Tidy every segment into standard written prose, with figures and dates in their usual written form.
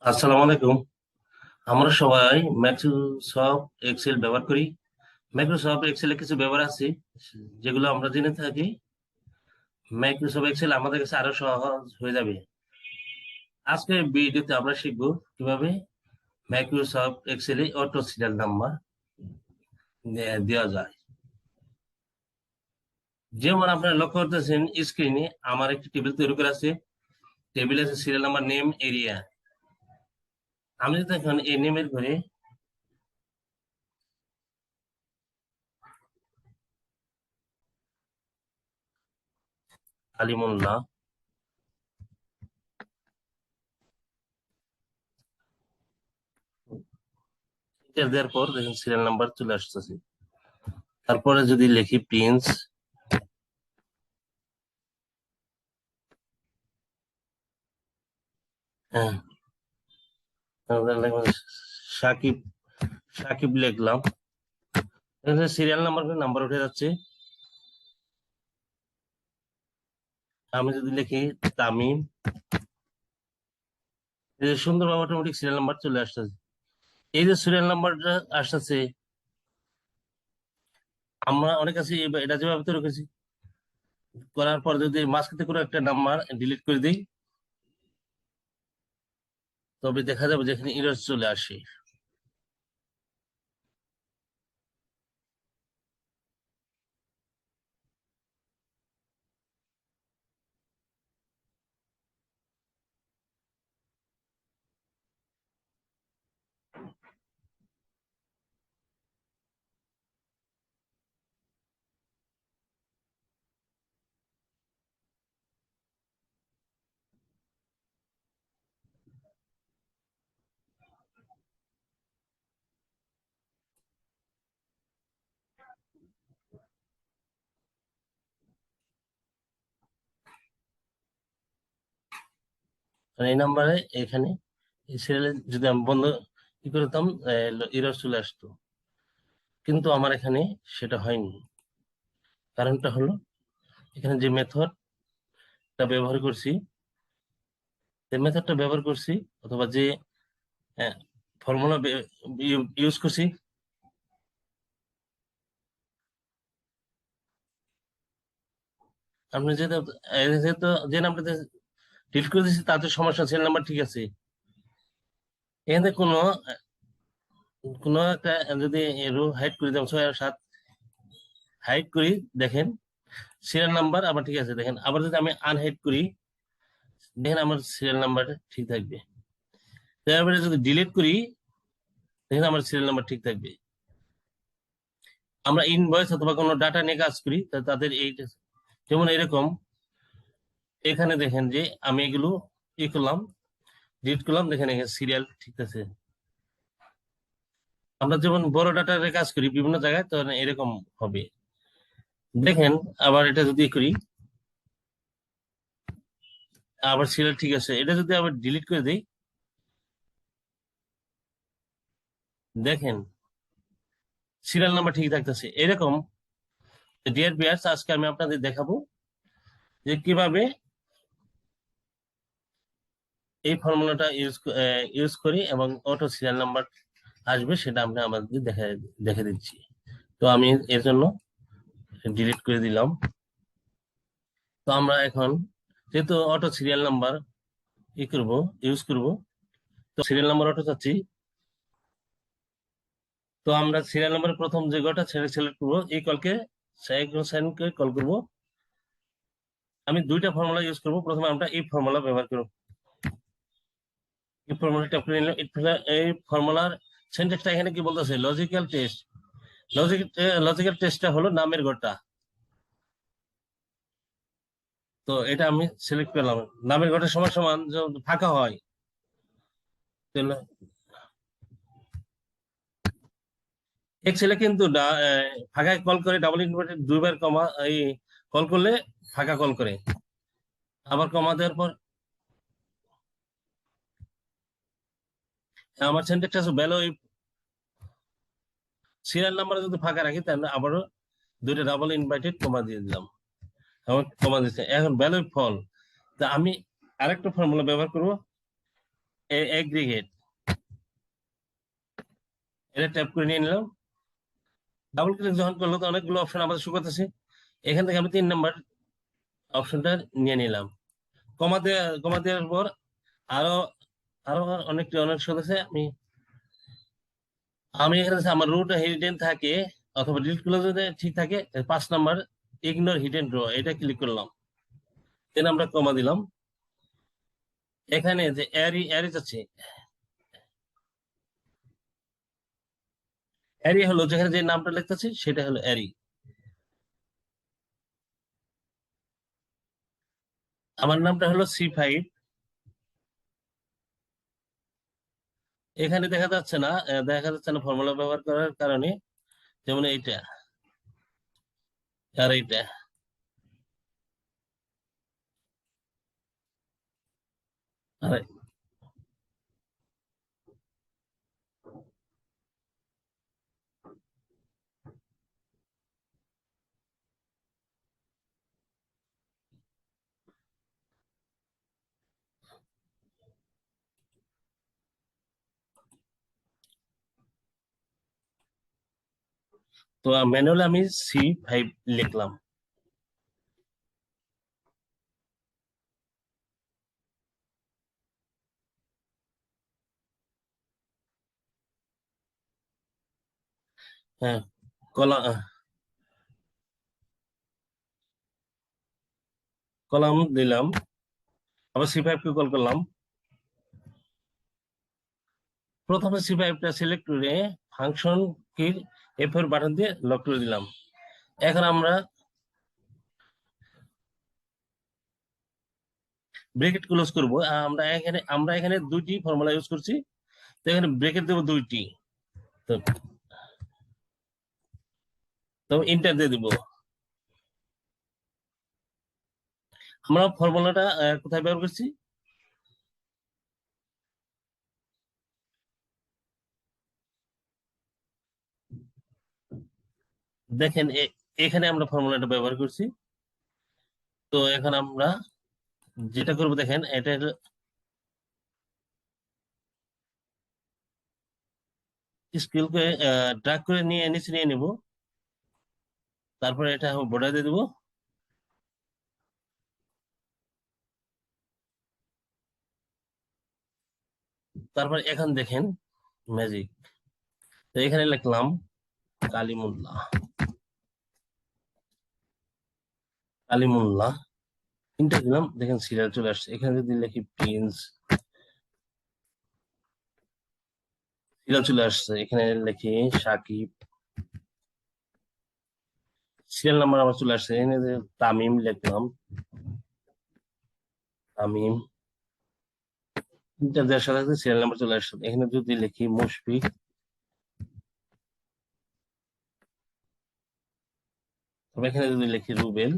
আসসালামু আলাইকুম। আমরা সবাই মাইক্রোসফট এক্সেল ব্যবহার করি। মাইক্রোসফট এক্সেলে কিছু ব্যবহার আছে যেগুলো আমরা জেনে থাকি। মাইক্রোসফট এক্সেল আমাদের কাছে আরো সহজ হয়ে যাবে। আজকের ভিডিওতে আমরা শিখব কিভাবে মাইক্রোসফট এক্সেলে অটো সিরিয়াল নাম্বার দেওয়া যায়। যেমন আপনারা লক্ষ্য করতেছেন স্ক্রিনে আমার একটি টেবিল তৈরি করা আছে। টেবিল আছে সিরিয়াল নাম্বার, নেম, এরিয়া। আমি যদি এখন এই নেমের ঘরে আলিমুল্লাহ দেওয়ার পর দেখেন সিরিয়াল নাম্বার চলে আসতেছে। তারপরে যদি লিখি প্রিন্স, হ্যাঁ, তারপরে লিখবো সাকিব, সাকিব লিখলাম। সিরিয়াল নাম্বার নাম্বার উঠে যাচ্ছে। আমি যদি লিখি তামিম, এই যে সুন্দরভাবে অটোমেটিক সিরিয়াল নাম্বার চলে আসতেছে। এই যে সিরিয়াল নাম্বারটা আসতেছে, আমরা অনেক কাছে এটা যেভাবে তৈরি করেছি, করার পর যদি মাঝখানে কোনো একটা নাম্বার ডিলিট করে দিই, তবে দেখা যাবে যেখানে ইরর চলে আসে। কারণ এই নাম্বারে এখানে এই সিরিয়ালে যদি আমি বন্ধ কি করতাম, ইরর চলে আসতো। কিন্তু আমার এখানে সেটা হয়নি। কারণটা হলো এখানে যে মেথডটা ব্যবহার করছি, যে মেথডটা ব্যবহার করছি অথবা যে ফর্মুলা ইউজ করছি, আপনি যেহেতু যেহেতু যে নাম্বারটা ডিলিট করে দিচ্ছি তাতে সমস্যা, সেল নাম্বার ঠিক আছে। এখানে কোনো কোনো একটা যদি রো হাইড করে দিলাম 6 আর 7 হাইড করি, দেখেন সিরিয়াল নাম্বার আবার ঠিক আছে। দেখেন আবার যদি আমি আনহাইড করি, দেখেন আমার সিরিয়াল নাম্বারটা ঠিক থাকবে। তারপরে যদি ডিলিট করি, দেখেন আমার সিরিয়াল নাম্বার ঠিক থাকবে। আমরা ইনভয়েস অথবা কোনো ডাটা নিয়ে কাজ করি, তাদের এই যেমন এরকম এখানে দেখেন যে আমি এগুলো ই করলাম, ডিলিট করলাম, দেখেন এখানে সিরিয়াল ঠিক আছে। আমরা যেমন বড় ডাটার কাজ করি বিভিন্ন জায়গায়, তো এরকম হবে। দেখেন আবার এটা যদি করি, আবার সিরিয়াল ঠিক আছে। এটা যদি আবার ডিলিট করে দিই, দেখেন সিরিয়াল নাম্বার ঠিক থাকতেছে। এরকম ডিয়ার ভিউয়ার্স, আজকে আমি আপনাদের দেখাবো যে কিভাবে এই ফর্মুলাটা ইউজ করি এবং অটো সিরিয়াল নাম্বার আসবে সেটা আমরা আমাদের দেখে দিচ্ছি। তো আমি এর জন্য ডিলিট করে দিলাম। তো আমরা এখন যেহেতু অটো সিরিয়াল নাম্বার ইউজ করব, তো সিরিয়াল নাম্বার অটো চাচ্ছি। তো আমরা সিরিয়াল নাম্বার প্রথম যে গোটা সিলেক্ট করবো, এই কলকে সাইন করে কল করব। আমি দুইটা ফর্মুলা ইউজ করব। প্রথমে আমরা এই ফর্মুলা ব্যবহার করব। এই ফর্মুলাটা আপনি নিলাম। এই ফর্মুলার সিনট্যাক্সটা এখানে কি বলতেছে, লজিক্যাল টেস্ট। লজিক্যাল টেস্টটা হলো নামের ঘরটা। তো এটা আমি সিলেক্ট করলাম। নামের ঘরটা সমান সমান যখন ফাঁকা হয়, তাহলে এক্সেলে কিন্তু ফাঁকায় কল করে, ডাবল ইনভার্টেড দুইবার কমা এই কল করলে ফাঁকা কল করে। আবার কমা দেওয়ার পর আমার সিনট্যাক্স আছে ভ্যালু সিরিয়াল নাম্বার যদি ফাঁকা রাখি, তাহলে আবারও দুইটা ডাবল ইনভার্টেড কমা দিয়ে দিলাম। আমার কমা দিচ্ছে। এখন ভ্যালু ফল। তা আমি আরেকটা ফর্মুলা ব্যবহার করব। এগ্রিগেট, এটা ট্যাপ করে নিয়ে নিলাম। ডাবল ক্লিক যখন করলো তো অনেকগুলো অপশন আমাদের শো করতেছে। এখান থেকে আমি 3 নাম্বার অপশনটা নিয়ে নিলাম। কমা দেওয়ার পর আরো আরো অনেক শো আছে। আমি আমি এখানে আমার রুট হিডেন থাকে অথবা ডিলিট করলে যদি ঠিক থাকে, 5 নাম্বার ইগনোর হিডেন রো এটা ক্লিক করলাম, দেন আমরা কমা দিলাম। এখানে যে অ্যারি যাচ্ছে, অ্যারি হলো যেখানে যে নামটা লিখতেছি সেটা হলো অ্যারি। আমার নামটা হলো C5। এখানে দেখা যাচ্ছে না ফর্মুলা ব্যবহার করার কারণে, যেমন এইটা আর এইটা। আর তো ম্যানুয়ালি আমি C5 লিখলাম। হ্যাঁ, কলাম কলাম দিলাম, আবার C5 কে কল করলাম। প্রথমে C5টা সিলেক্ট করে ফাংশন কির F4 বাটন দিয়ে লক করে দিলাম। এখন আমরা ব্রেকেট ক্লোজ করব। আমরা এখানে দুইটি ফর্মুলা ইউজ করছি, তো এখানে ব্রেকেট দেবো দুইটি। তো তো ইন্টার দিয়ে দিব। আমরা ফর্মুলাটা কোথায় ব্যবহার করছি? দেখেন এখানে আমরা ফর্মুলাটা ব্যবহার করছি। তো এখন আমরা যেটা করবো দেখেন, এটা স্কেলকে ড্রাগ করে নিচে নিয়ে নিব। তারপরে এটা বর্ডার দিয়ে দেবো। তারপর এখন দেখেন ম্যাজিক। তো এখানে লিখলাম কালিমুল্লাহ, কালিমুল্লাহ ইন্টার দিলাম। দেখেন সিরিয়াল চলে আসছে। এখানে যদি লিখি প্রিন্স, সিরিয়াল চলে আসছে। এখানে লিখি সাকিব, সিরিয়াল নাম্বার আমার চলে আসছে। এখানে যে তামিম লিখলাম, তামিম ইন্টার দেওয়ার সাথে সাথে সিরিয়াল নাম্বার চলে আসছে। এখানে যদি লিখি মুশফিক, তবে এখানে যদি লিখি রুবেল,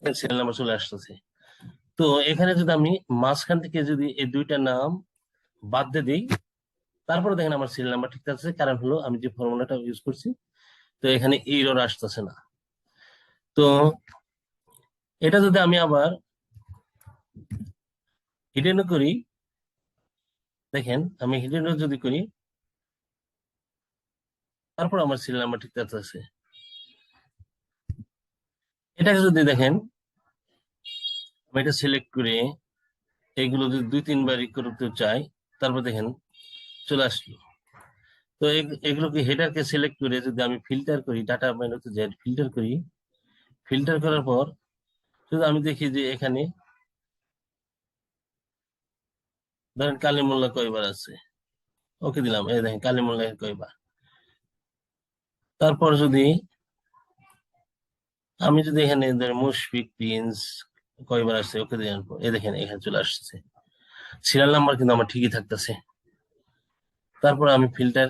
সিরিয়াল নাম্বার চলে আসতেছে। তো এখানে যদি আমি মাঝখান থেকে যদি এই দুইটা নাম বাদ দিয়ে দিই, তারপরে দেখেন আমার সিরিয়াল নাম্বার ঠিক আছে। কারণ হলো আমি যে ফর্মুলাটা ইউজ করছি, তো এখানে এরর আসতেছে না। তো এটা যদি আমি আবার হিডেনও করি, দেখেন আমি হিডেনও যদি করি, তারপর আমার সিরিয়াল নাম্বার ঠিক আছে। এটাকে যদি দেখেন, আমি এটা সিলেক্ট করে এগুলো যদি 2-3 বার করতে চাই, তারপর দেখেন চলে আসলো। তো এগুলোকে হেডারকে সিলেক্ট করে যদি আমি ফিল্টার করি, ডাটা মেনুতে যাই ফিল্টার করি, ফিল্টার করার পর যদি আমি দেখি যে এখানে ধরেন কালিমুল্লাহ কয়বার আছে, ওকে দিলাম। এই দেখেন কালিমুল্লাহ কয়বার। তারপর যদি আমি যদি এখানে ধরেন মুশফিক প্রিন্স কয়বার আসছে, ওকে দেওয়ার পর এই দেখেন এখানে চলে আসছে। সিরিয়াল নাম্বার কিন্তু আমার ঠিকই থাকতেছে। তারপর আমি ফিল্টার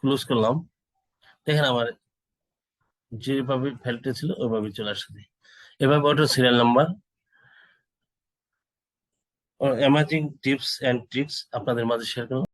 ক্লোজ করলাম। দেখেন আমার যেভাবে ফেলতে ছিল ওইভাবে চলে আসছে। এভাবে অটো সিরিয়াল নাম্বার ও অ্যামাজিং টিপস এন্ড ট্রিক্স আপনাদের মাঝে শেয়ার করলাম।